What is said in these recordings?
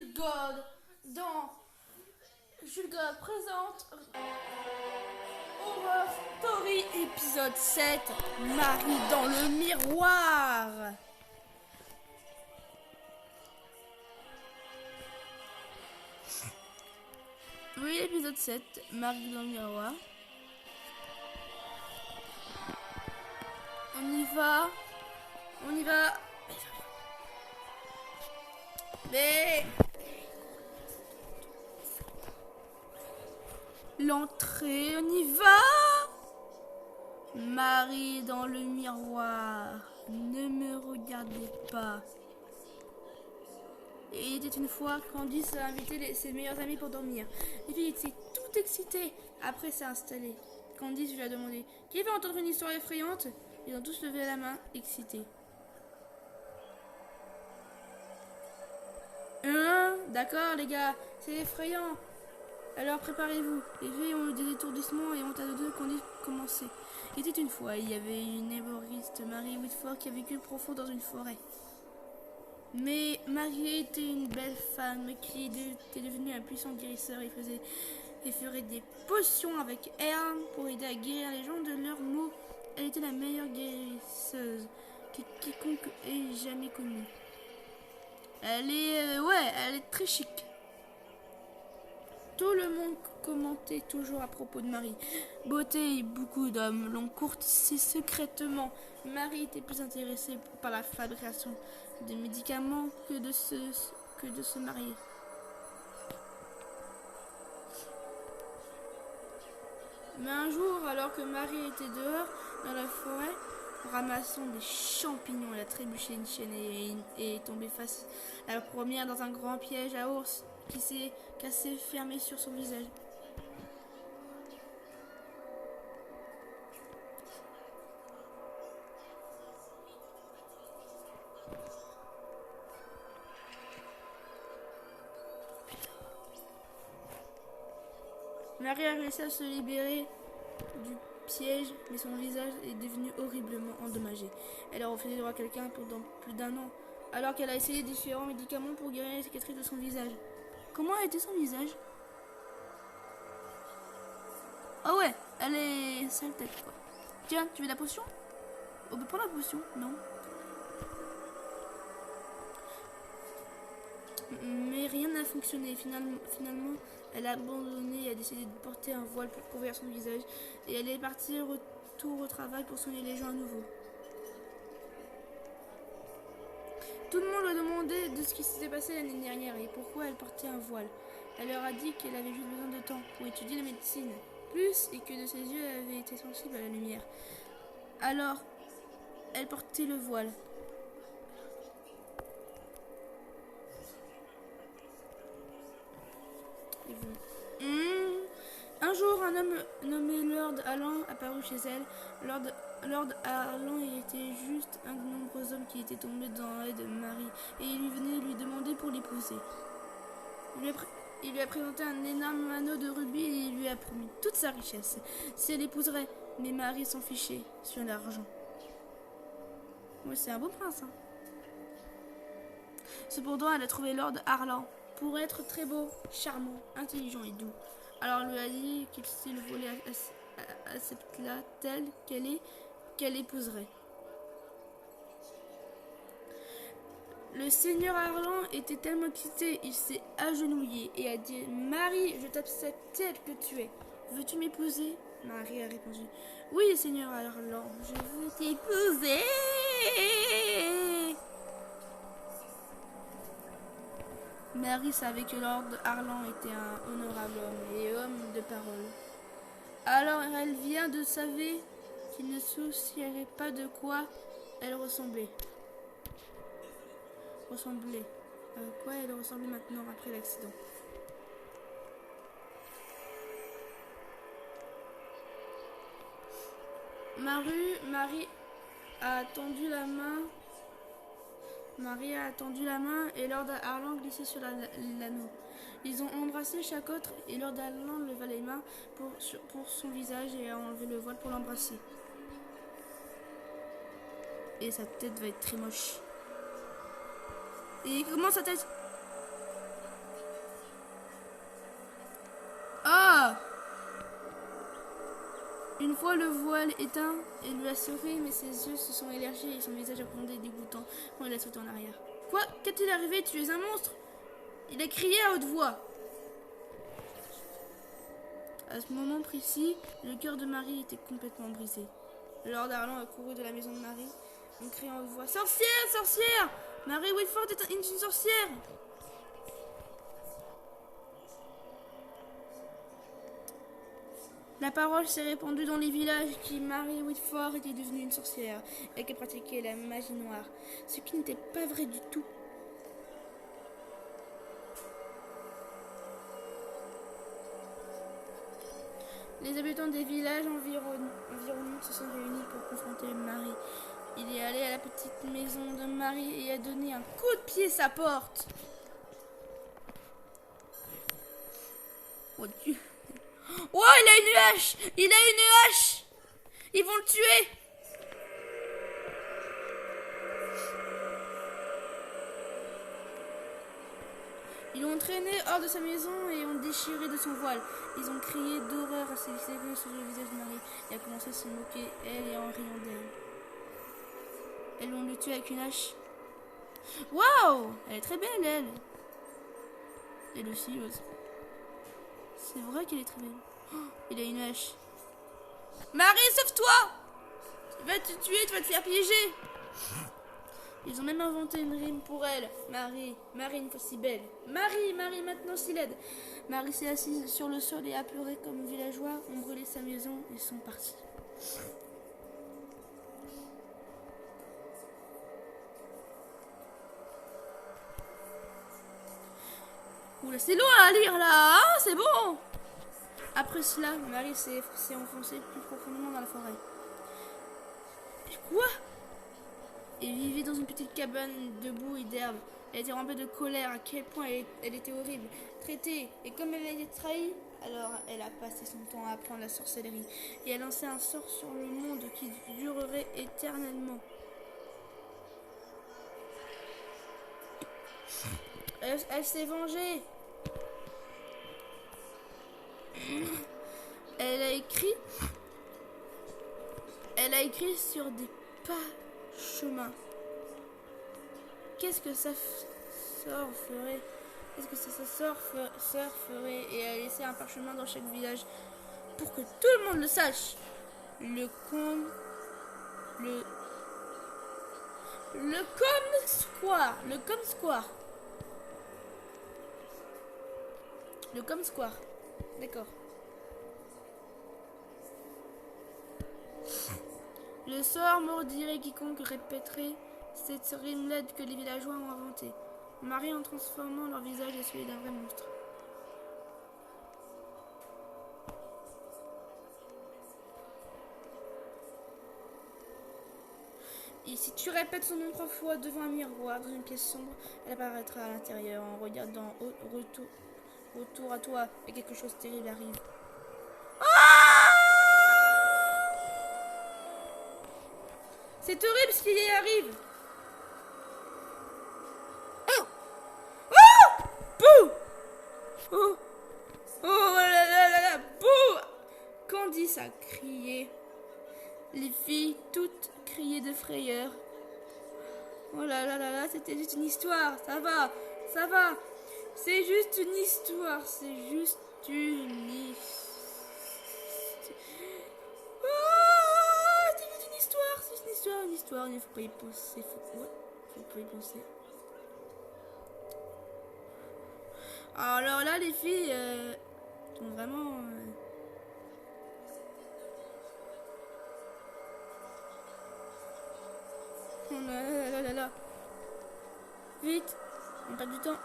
God dans Jules God présente Horror Story épisode 7 Marie dans le miroir. Oui, épisode 7 Marie dans le miroir. On y va. Mais l'entrée, on y va. Marie dans le miroir. Ne me regardez pas. Et il était une fois, Candice a invité ses meilleurs amis pour dormir. Les filles étaient toutes excitées. Après s'est installée. Candice lui a demandé: qui veut entendre une histoire effrayante? Ils ont tous levé la main, excités. D'accord les gars, c'est effrayant. Alors préparez-vous. Les filles ont eu des étourdissements et ont à deux Candice commencer. Il était une fois, il y avait une héboriste, Marie Whitford, qui a vécu profond dans une forêt. Mais Marie était une belle femme qui était devenue un puissant guérisseur et ferait des potions avec elle pour aider à guérir les gens de leurs maux. Elle était la meilleure guérisseuse que quiconque ait jamais connue. Elle est très chic. Tout le monde commentait toujours à propos de Marie. Beauté et beaucoup d'hommes l'ont courtisée secrètement. Marie était plus intéressée par la fabrication de médicaments que de se marier. Mais un jour, alors que Marie était dehors dans la forêt, ramassant des champignons, elle a trébuché une chaîne et est tombée face à la première dans un grand piège à ours qui s'est cassé fermé sur son visage. Marie a réussi à se libérer du piège, mais son visage est devenu horriblement endommagé. Elle a refusé de voir quelqu'un pendant plus d'un an, alors qu'elle a essayé différents médicaments pour guérir les cicatrices de son visage. Comment était son visage? Ah ouais, elle est sale tête quoi. Tiens, tu veux la potion? On peut prendre la potion? Non. Mais rien n'a fonctionné. Finalement, elle a abandonné et a décidé de porter un voile pour couvrir son visage. Et elle est partie retour au travail pour soigner les gens à nouveau. Tout le monde lui a demandé de ce qui s'était passé l'année dernière et pourquoi elle portait un voile. Elle leur a dit qu'elle avait juste besoin de temps pour étudier la médecine. Plus, et que de ses yeux avaient été sensibles à la lumière. Alors, elle portait le voile. Un jour, un homme nommé Lord Allan apparut chez elle. Lord Allan était juste un de nombreux hommes qui étaient tombés dans l'aide de Marie et il venait lui demander pour l'épouser. Il lui a présenté un énorme anneau de rubis et il lui a promis toute sa richesse si elle l'épouserait. Mais Marie s'en fichait sur l'argent. Ouais, c'est un beau prince, hein. Cependant, elle a trouvé Lord Arlan pour être très beau, charmant, intelligent et doux. Alors elle lui a dit qu'il s'il voulait accepter-la telle qu'elle est, qu'elle épouserait. Le seigneur Arlan était tellement excité, il s'est agenouillé et a dit: Marie, je t'accepte telle que tu es. Veux-tu m'épouser? Marie a répondu: oui, seigneur Arlan, je veux t'épouser. Marie savait que Lord Arlan était un honorable homme et homme de parole. Alors elle vient de savoir qu'il ne soucierait pas de quoi elle ressemblait. À quoi elle ressemblait maintenant après l'accident. Marie a tendu la main. Marie a tendu la main et Lord Arlan glissait sur l'anneau. Ils ont embrassé chaque autre et Lord Arlan leva les mains pour son visage et a enlevé le voile pour l'embrasser. Et sa tête va être très moche. Et comment sa tête? Une fois le voile éteint, elle lui a souri, mais ses yeux se sont élargis et son visage a grondé dégoûtant quand elle a sauté en arrière. Quoi? Qu'est-il arrivé? Tu es un monstre? Il a crié à haute voix. À ce moment précis, le cœur de Marie était complètement brisé. Lord Arlan a couru de la maison de Marie en criant à haute voix. Sorcière! Sorcière! Marie Whitford est une sorcière! La parole s'est répandue dans les villages que Marie Whitford était devenue une sorcière et qu'elle pratiquait la magie noire, ce qui n'était pas vrai du tout. Les habitants des villages environnants se sont réunis pour confronter Marie. Il est allé à la petite maison de Marie et a donné un coup de pied à sa porte. Oh Dieu! Oh, il a une hache! Il a une hache! Ils vont le tuer! Ils l'ont entraîné hors de sa maison et ont déchiré de son voile. Ils ont crié d'horreur à ses yeux sur le visage de Marie et a commencé à se moquer, elle et en riant d'elle. Elles l'ont le tué avec une hache. Waouh! Elle est très belle, elle! Elle aussi, c'est vrai qu'elle est très belle. Oh, il a une hache. Marie, sauve-toi! Tu vas te tuer, tu vas te faire piéger! Ils ont même inventé une rime pour elle. Marie, Marie une fois si belle. Marie, Marie maintenant si laide. Marie s'est assise sur le sol et a pleuré comme une villageois. Ont brûlé sa maison et sont partis. Oula, c'est loin à lire là, hein, c'est bon. Après cela, Marie s'est enfoncée plus profondément dans la forêt. Et quoi? Elle vivait dans une petite cabane de boue et d'herbe. Elle était remplie de colère, à quel point elle était horrible, traitée. Et comme elle a été trahie, alors elle a passé son temps à apprendre la sorcellerie. Et a lancé un sort sur le monde qui durerait éternellement. Elle s'est vengée. Elle a écrit sur des parchemins. Qu'est-ce que sa sœur ferait? Qu'est-ce que sa sœur ferait? Et elle a laissé un parchemin dans chaque village pour que tout le monde le sache. Le Comsquare. D'accord. Le sort mordirait quiconque répéterait cette rimelette que les villageois ont inventée. Marie en transformant leur visage et celui d'un vrai monstre. Et si tu répètes son nom 3 fois devant un miroir dans une pièce sombre, elle apparaîtra à l'intérieur en regardant autour à toi et quelque chose de terrible arrive. C'est horrible ce qui y arrive. Bouh! Oh! Oh là là là là! Bouh! Candice a crié. Les filles toutes criaient de frayeur. Oh là là là là, c'était juste une histoire. Ça va. C'est juste une histoire. C'est juste une histoire. Une histoire, il faut pas y penser. Faut pas y penser. Alors là, les filles sont vraiment... Oh là là là. Vite, on perd du temps.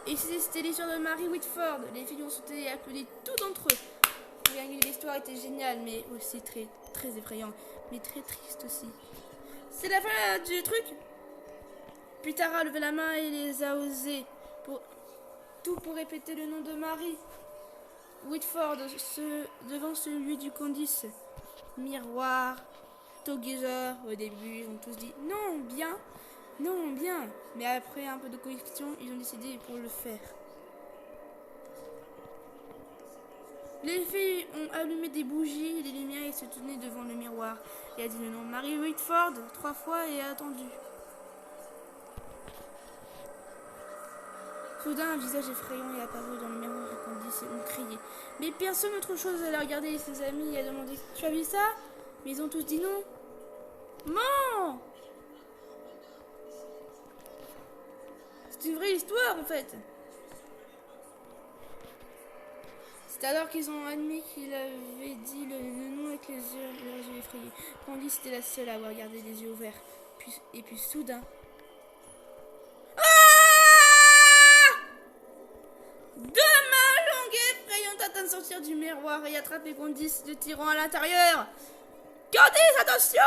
Et c'était l'histoire de Marie Whitford. Les filles ont sauté et applaudi tout entre eux. L'histoire était géniale, mais aussi très, très effrayante, mais très triste aussi. C'est la fin du truc. Puis Tara a levé la main et les a osés. Pour répéter le nom de Marie Whitford devant celui du Candice. Miroir, Together. Au début, ils ont tous dit non, bien. Mais après un peu de question, ils ont décidé pour le faire. Les filles ont allumé des bougies, des lumières et se tenaient devant le miroir. Et a dit le nom Mary Whitford 3 fois et a attendu. Soudain, un visage effrayant est apparu dans le miroir et Candice ont crié. Mais personne autre chose, elle a regardé ses amis et a demandé « Tu as vu ça ?» Mais ils ont tous dit non. Non. C'est une vraie histoire en fait. C'est alors qu'ils ont admis qu'il avait dit le nom avec leurs yeux effrayés. Candice était la seule à avoir gardé les yeux ouverts. Et puis soudain... Deux mains longues et effrayantes atteintent de sortir du miroir et attraper Candice, le tirant à l'intérieur. Candice, attention!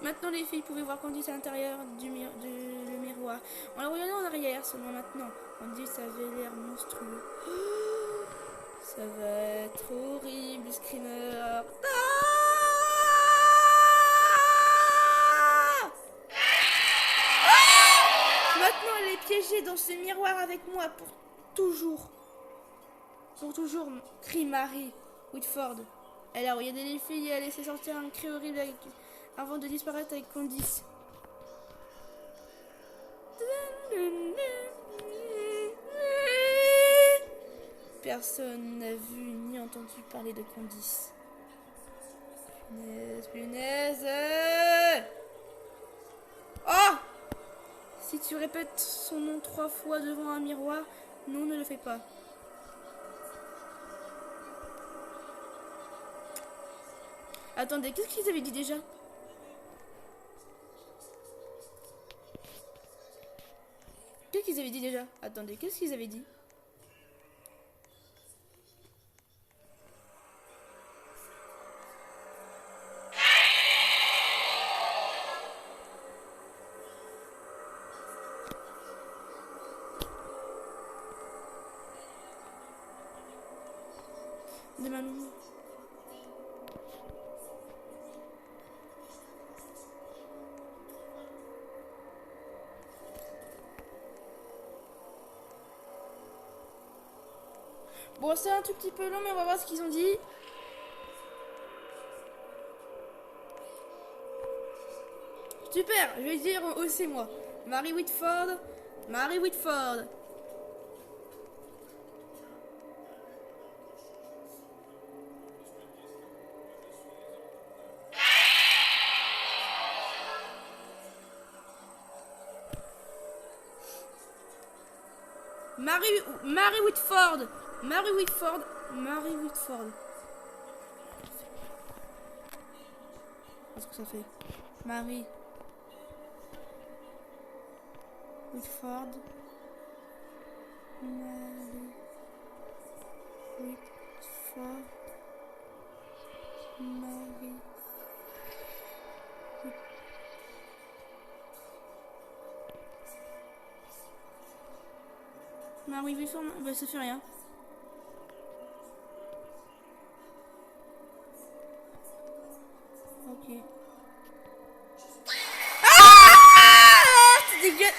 Maintenant, les filles pouvaient voir Candice à l'intérieur du miroir. En la regardant en arrière, seulement maintenant, Candice avait l'air monstrueux. Ça va être horrible, Screamer. Maintenant, elle est piégée dans ce miroir avec moi pour toujours. Pour toujours, crie Mary Whitford. Elle a regardé les filles et elle a laissé sortir un cri horrible avant de disparaître avec Candice. Personne n'a vu ni entendu parler de Candice. Punaise, punaise. Oh! Si tu répètes son nom 3 fois devant un miroir, non, ne le fais pas. Attendez, qu'est-ce qu'ils avaient dit déjà? Qu'est-ce qu'ils avaient dit déjà? Attendez, qu'est-ce qu'ils avaient dit? De ma maman. Bon, c'est un tout petit peu long, mais on va voir ce qu'ils ont dit. Super, je vais dire aussi moi. Mary Whitford. Mary Whitford. Mary Whitford. Mary Whitford. Mary Whitford. Qu'est-ce que ça fait? Mary Whitford. Mary Whitford. Mary. Mary Whitford. Bah, ça fait rien. Ok. C'est dégueu.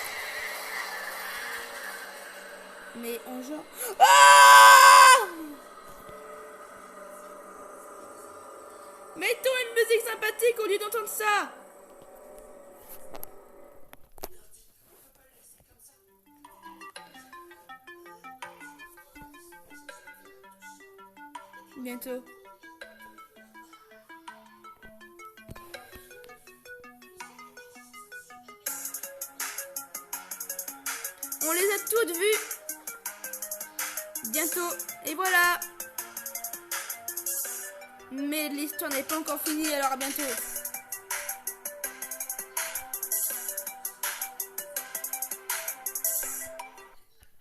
Mais en genre... Mettons une musique sympathique au lieu d'entendre ça. Bientôt. On les a toutes vues. Bientôt. Et voilà. Mais l'histoire n'est pas encore finie, alors à bientôt.